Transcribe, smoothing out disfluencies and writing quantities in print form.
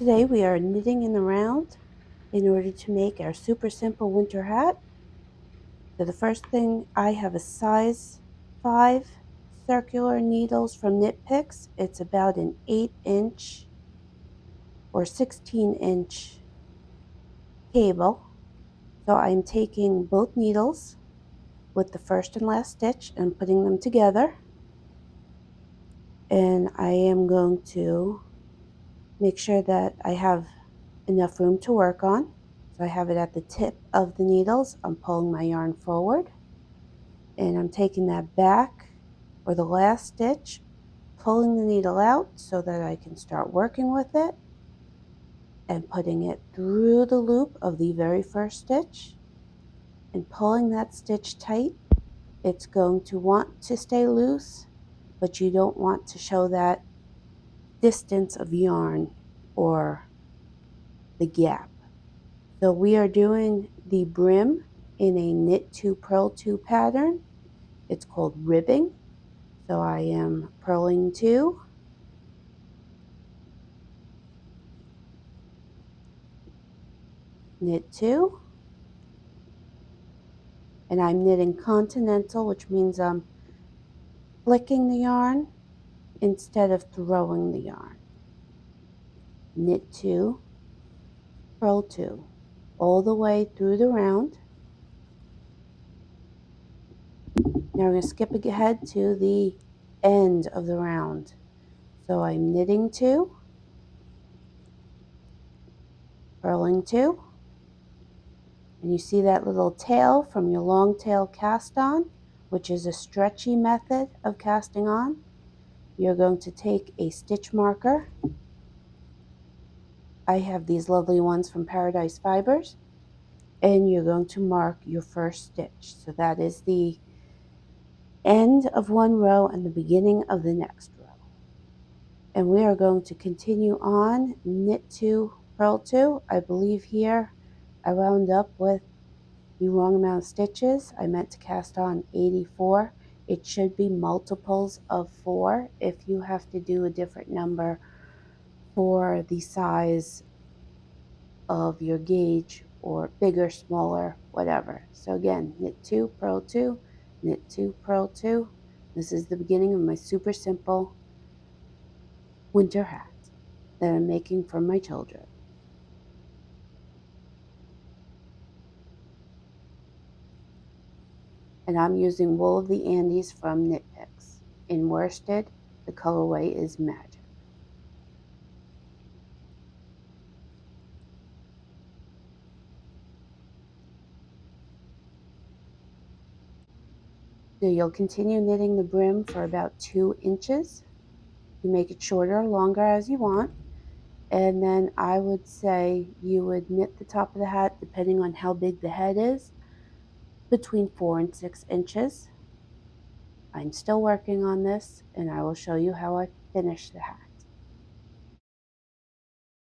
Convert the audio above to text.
Today we are knitting in the round in order to make our super simple winter hat. So the first thing, I have a size 5 circular needles from Knitpicks. It's about an 8-inch or 16-inch cable. So I'm taking both needles with the first and last stitch and putting them together. And I am going to make sure that I have enough room to work on. So I have it at the tip of the needles. I'm pulling my yarn forward and I'm taking that back for the last stitch, pulling the needle out so that I can start working with it and putting it through the loop of the very first stitch and pulling that stitch tight. It's going to want to stay loose, but you don't want to show that distance of yarn or the gap. So we are doing the brim in a knit 2 purl 2 pattern. It's called ribbing. So I am purling 2, knit 2, and I'm knitting continental, which means I'm flicking the yarn instead of throwing the yarn. Knit 2, purl 2, all the way through the round. Now we're going to skip ahead to the end of the round. So I'm knitting 2, purling 2, and you see that little tail from your long tail cast on, which is a stretchy method of casting on. You're going to take a stitch marker. I have these lovely ones from Paradise Fibers, and you're going to mark your first stitch. So that is the end of one row and the beginning of the next row. And we are going to continue on, knit 2, purl 2. I believe here I wound up with the wrong amount of stitches. I meant to cast on 84. It should be multiples of 4 if you have to do a different number for the size of your gauge, or bigger, smaller, whatever. So again, knit 2, purl 2, knit 2, purl 2. This is the beginning of my super simple winter hat that I'm making for my children. And I'm using Wool of the Andes from Knitpicks. In worsted, the colorway is Magic. So you'll continue knitting the brim for about 2 inches. You make it shorter or longer as you want. And then I would say you would knit the top of the hat, depending on how big the head is, between 4 and 6 inches. I'm still working on this, and I will show you how I finish the hat.